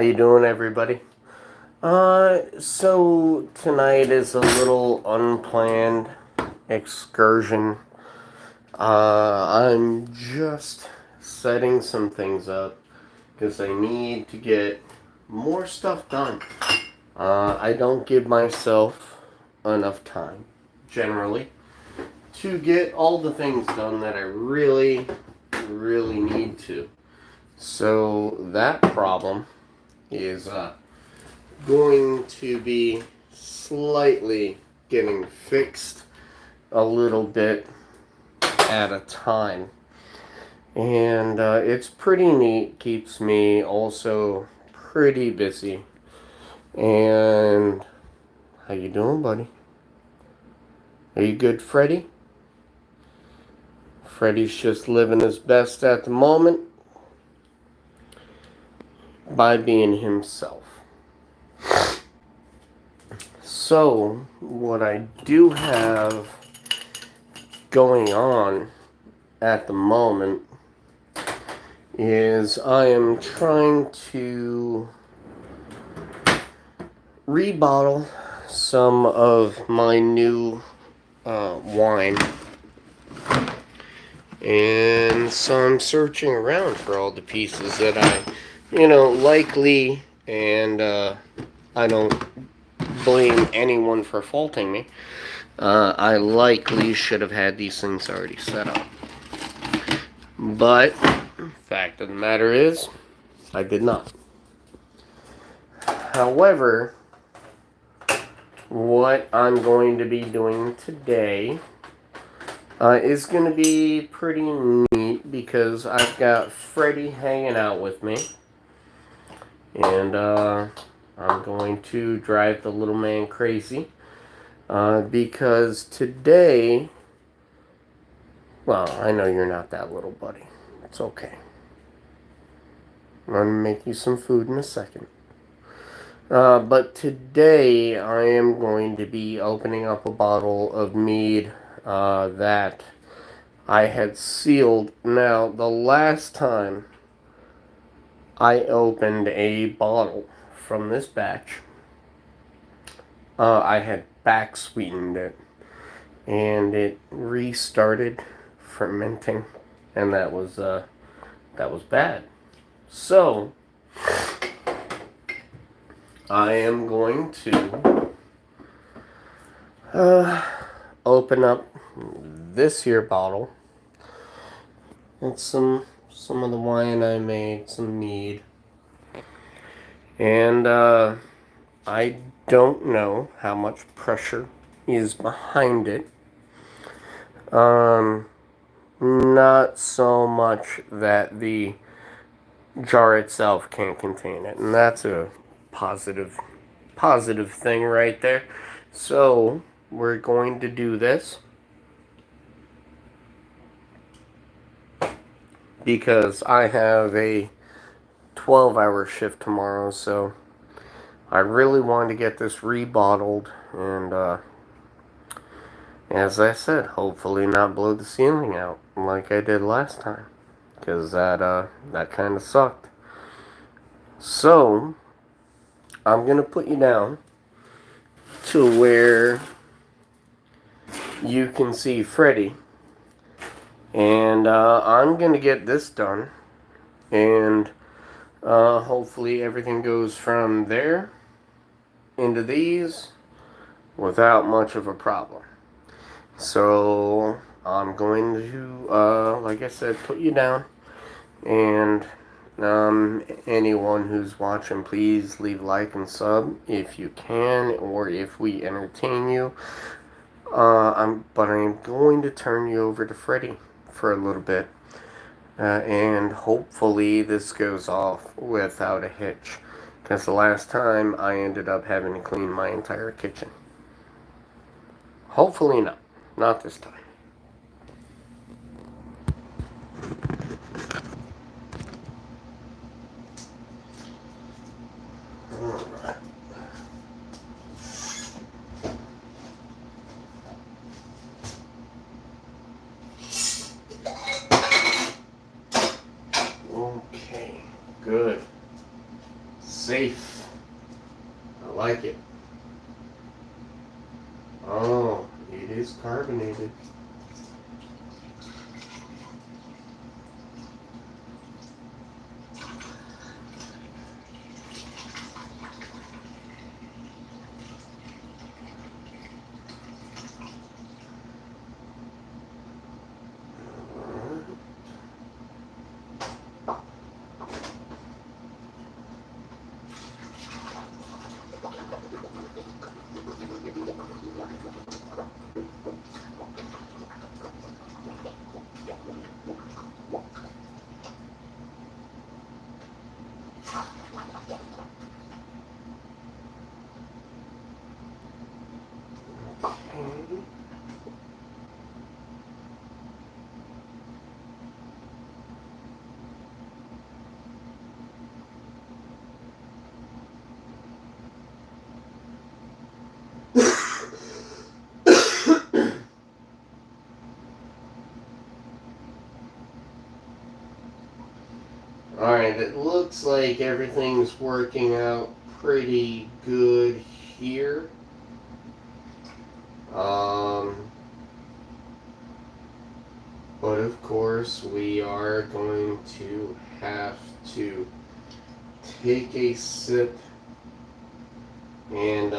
How you doing, everybody? So tonight is a little unplanned excursion. I'm just setting some things up because I need to get more stuff done. I don't give myself enough time, generally, to get all the things done that I really need to. So that problem is going to be slightly getting fixed a little bit at a time. And it's pretty neat, keeps me also pretty busy. And how you doing, buddy? Are you good, Freddy? Freddy's just living his best at the moment by being himself. So, what I do have going on at the moment is I am trying to rebottle some of my new wine. And so I'm searching around for all the pieces that likely, and I don't blame anyone for faulting me. I likely should have had these things already set up. But, fact of the matter is, I did not. However, what I'm going to be doing today is going to be pretty neat because I've got Freddy hanging out with me. And I'm going to drive the little man crazy. Because today, well, I know you're not that little, buddy. It's okay. I'm going to make you some food in a second. But today, I am going to be opening up a bottle of mead that I had sealed. Now, the last time I opened a bottle from this batch, I had back sweetened it, and it restarted fermenting, and that was bad. So I am going to open up this here bottle. It's some of the wine I made, some mead, and I don't know how much pressure is behind it. Not so much that the jar itself can't contain it, and that's a positive thing right there. So we're going to do this because I have a 12-hour shift tomorrow, so I really want to get this rebottled and as I said, hopefully not blow the ceiling out like I did last time, because that kind of sucked. So I'm gonna put you down to where you can see Freddy, and I'm gonna get this done, and hopefully everything goes from there into these without much of a problem. So I'm going to, like I said, put you down, and anyone who's watching, please leave a like and sub if you can, or if we entertain you. But I'm going to turn you over to Freddy for a little bit, and hopefully this goes off without a hitch, because the last time I ended up having to clean my entire kitchen. Hopefully not. Not this time. Alright. Okay. Good. safe. I like it. Oh, it is carbonated. Alright, it looks like everything's working out pretty good here. But of course, we are going to have to take a sip and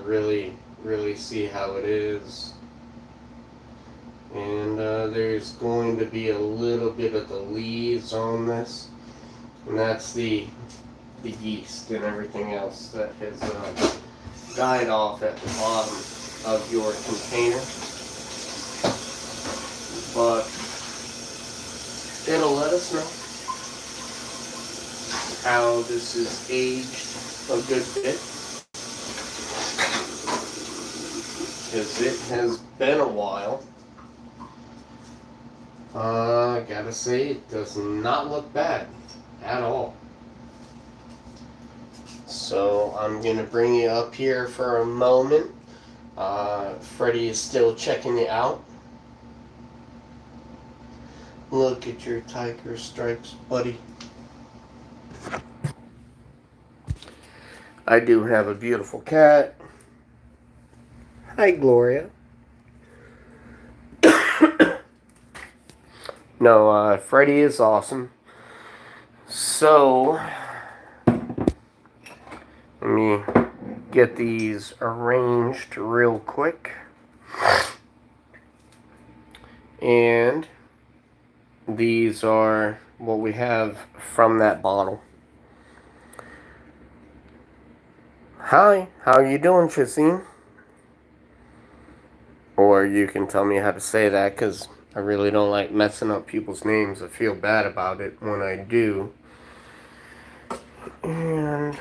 really see how it is. And there's going to be a little bit of the leaves on this, and that's the yeast and everything else that has died off at the bottom of your container. But it'll let us know how this is aged a good bit, because it has been a while. I gotta say, it does not look bad at all. So I'm gonna bring you up here for a moment. Freddie is still checking it out. Look at your tiger stripes, buddy. I do have a beautiful cat. Hi, Gloria. No, Freddie is awesome. So, let me get these arranged real quick. And these are what we have from that bottle. Hi, how you doing, Shazine? Or you can tell me how to say that, because I really don't like messing up people's names. I feel bad about it when I do. And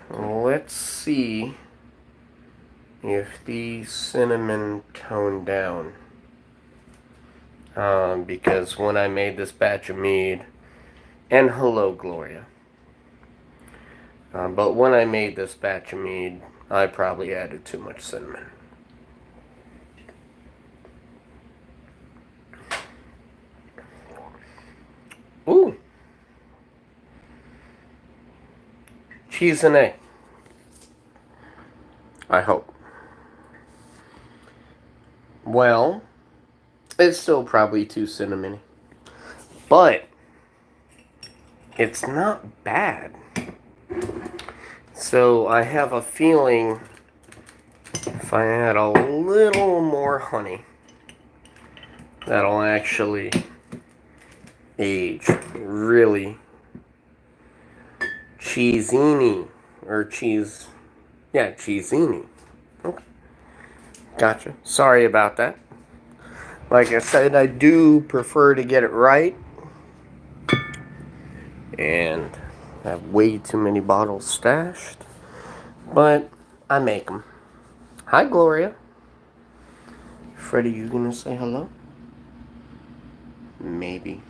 let's see if the cinnamon toned down. Because when I made this batch of mead, and hello, Gloria. But when I made this batch of mead, I probably added too much cinnamon. Ooh. Cheese and egg. I hope. Well, it's still probably too cinnamony. But it's not bad. So I have a feeling if I add a little more honey, that'll actually age really cheesini, or cheese, yeah, cheesini. Okay. Gotcha. Sorry about that. Like I said, I do prefer to get it right. And I have way too many bottles stashed. But I make them. Hi, Gloria. Freddie, you gonna say hello? Maybe.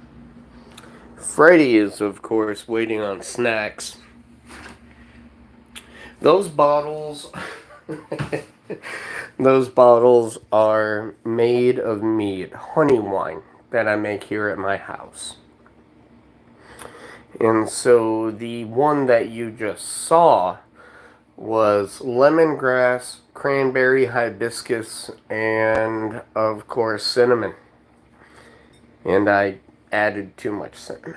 Freddie is, of course, waiting on snacks. Those bottles... Those bottles are made of mead, honey wine, that I make here at my house. And so the one that you just saw was lemongrass, cranberry, hibiscus, and of course cinnamon. And I added too much cinnamon.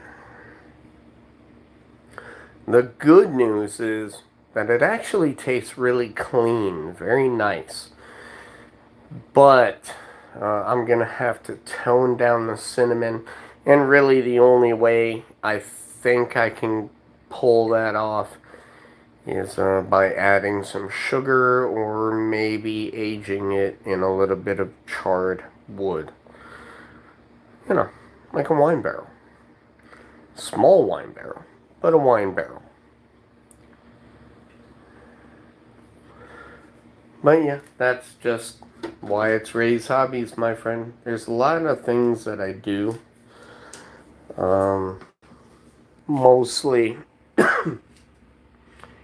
The good news is that it actually tastes really clean, very nice. But I'm going to have to tone down the cinnamon. And really the only way I think I can pull that off is by adding some sugar or maybe aging it in a little bit of charred wood. You know, like a wine barrel. Small wine barrel, but a wine barrel. But yeah, that's just why it's Ray's Hobbies, my friend. There's a lot of things that I do. Mostly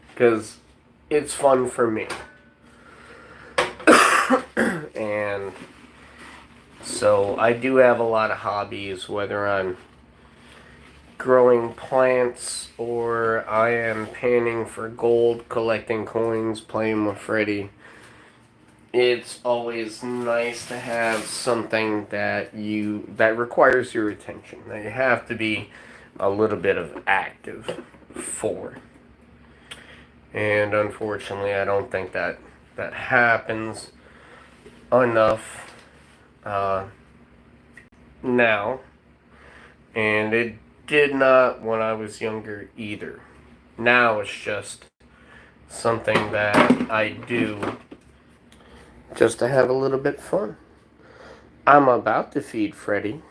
because it's fun for me. And so I do have a lot of hobbies, whether I'm growing plants or I am panning for gold, collecting coins, playing with Freddy. It's always nice to have something that requires your attention, that you have to be a little bit of active for. And unfortunately, I don't think that happens enough now. And it did not when I was younger either. Now it's just something that I do just to have a little bit fun. I'm about to feed Freddy.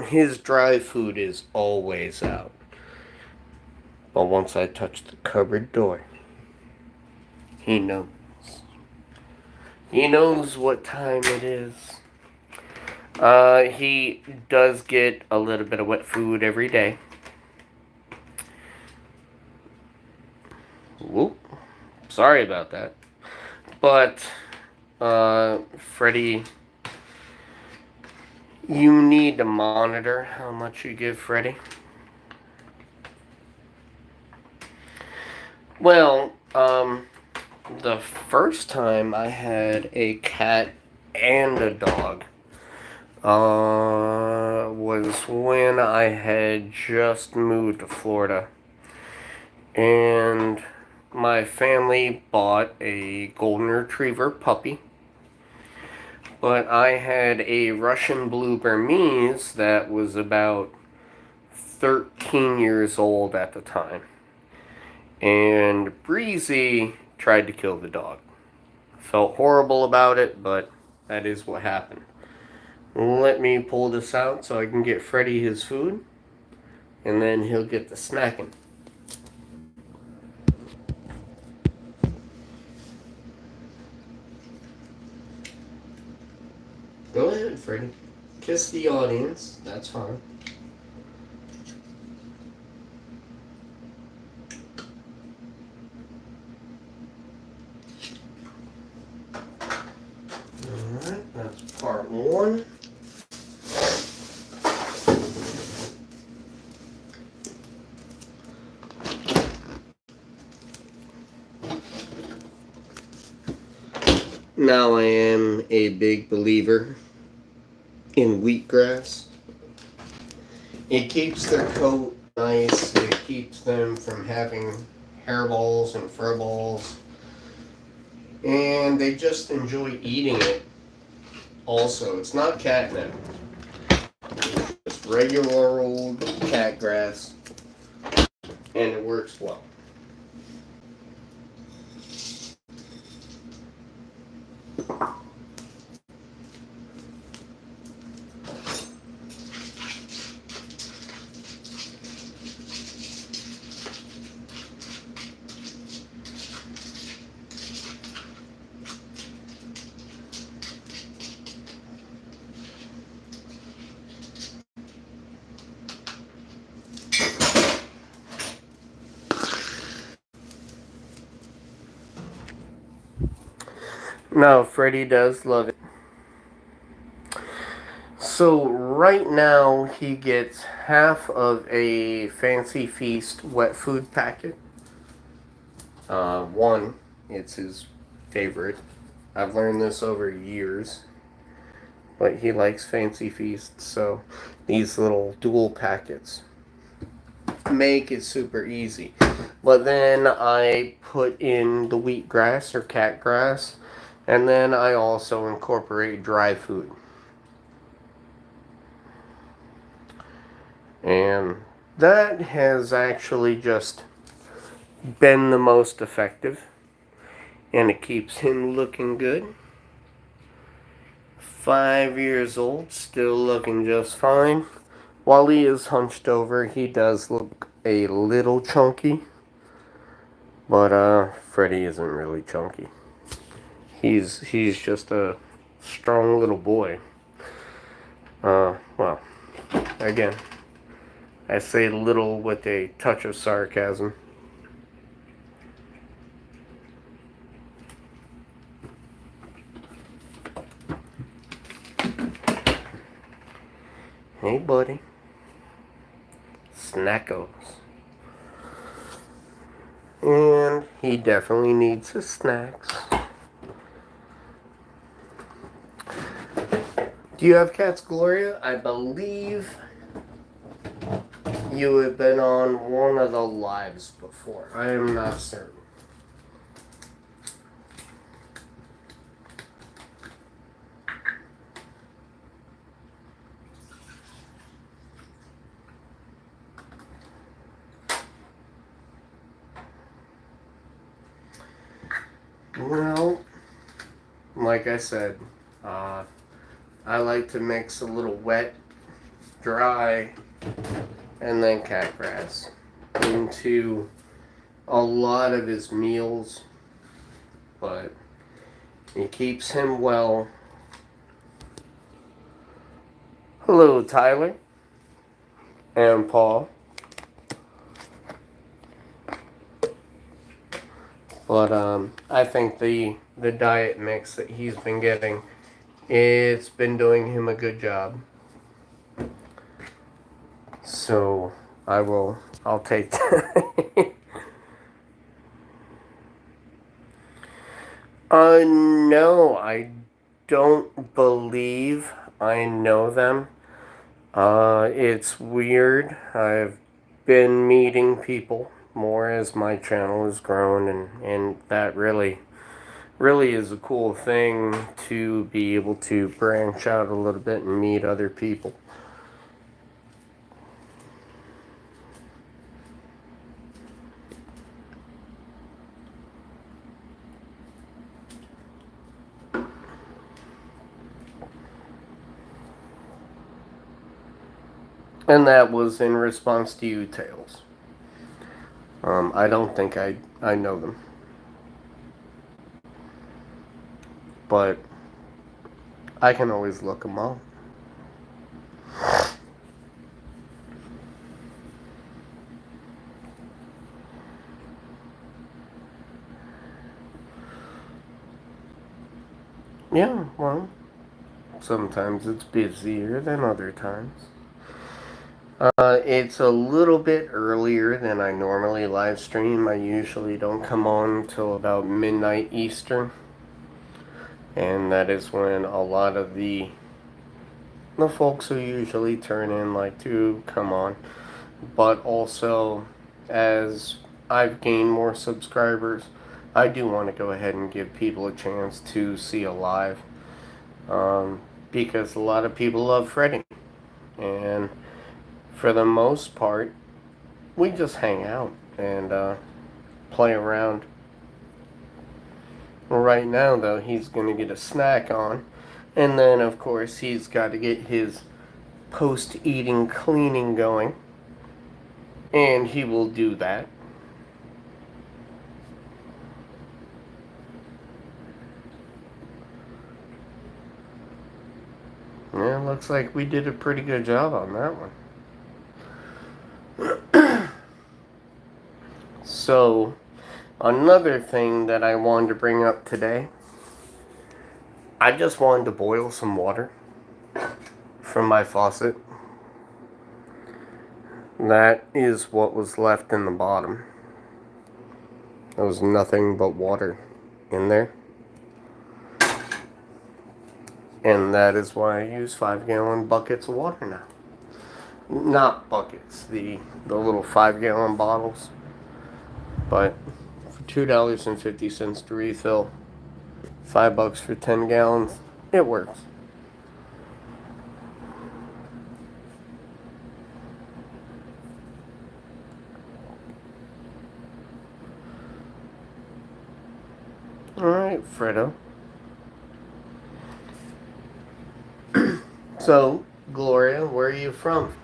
His dry food is always out. But once I touch the cupboard door, he knows. He knows what time it is. He does get a little bit of wet food every day. Whoop. Sorry about that. But, Freddy, you need to monitor how much you give Freddy. Well, the first time I had a cat and a dog was when I had just moved to Florida. And my family bought a golden retriever puppy. But I had a Russian blue Burmese that was about 13 years old at the time. And Breezy tried to kill the dog. Felt horrible about it, but that is what happened. Let me pull this out so I can get Freddy his food, and then he'll get the snacking. Go ahead, Freddy. Kiss the audience. That's fine. Alright, that's part one. Now I am a big believer in wheatgrass. It keeps their coat nice. It keeps them from having hairballs and fur balls. And they just enjoy eating it. Also, it's not catnip. It's just regular old cat grass. And it works well. No, Freddy does love it. So Right now, he gets half of a Fancy Feast wet food packet. One, it's his favorite. I've learned this over years. But he likes Fancy Feast, so these little dual packets make it super easy. But then I put in the wheatgrass or cat grass, and then I also incorporate dry food. And that has actually just been the most effective, and it keeps him looking good. 5 years old, still looking just fine. While he is hunched over, he does look a little chunky. But Freddy isn't really chunky. He's just a strong little boy. Well, again, I say little with a touch of sarcasm. Hey, buddy. Snackos. And he definitely needs his snacks. Do you have cats, Gloria? I believe you have been on one of the lives before. I am not certain. Well, like I said, I like to mix a little wet, dry, and then cat grass into a lot of his meals, but it keeps him well. Hello, Tyler and Paul. But I think the diet mix that he's been getting, it's been doing him a good job. So I'll take that. No, I don't believe I know them. It's weird. I've been meeting people more as my channel has grown, and that really is a cool thing to be able to branch out a little bit and meet other people. And that was in response to you, Tails. I don't think I know them. But I can always look them up. Yeah, well, sometimes it's busier than other times. It's a little bit earlier than I normally live stream. I usually don't come on until about midnight Eastern. And that is when a lot of the folks who usually turn in like to come on. But also, as I've gained more subscribers, I do want to go ahead and give people a chance to see a live. Because a lot of people love Freddy. And for the most part, we just hang out and play around. Right now, though, he's going to get a snack on. And then, of course, he's got to get his post-eating cleaning going. And he will do that. Yeah, looks like we did a pretty good job on that one. So, another thing that I wanted to bring up today, I just wanted to boil some water from my faucet. That is what was left in the bottom. There was nothing but water in there. And that is why I use 5-gallon buckets of water now. Not buckets, the little 5-gallon bottles. But for $2.50 to refill, $5 for 10 gallons, it works. Alright, Fredo. So, Gloria, where are you from?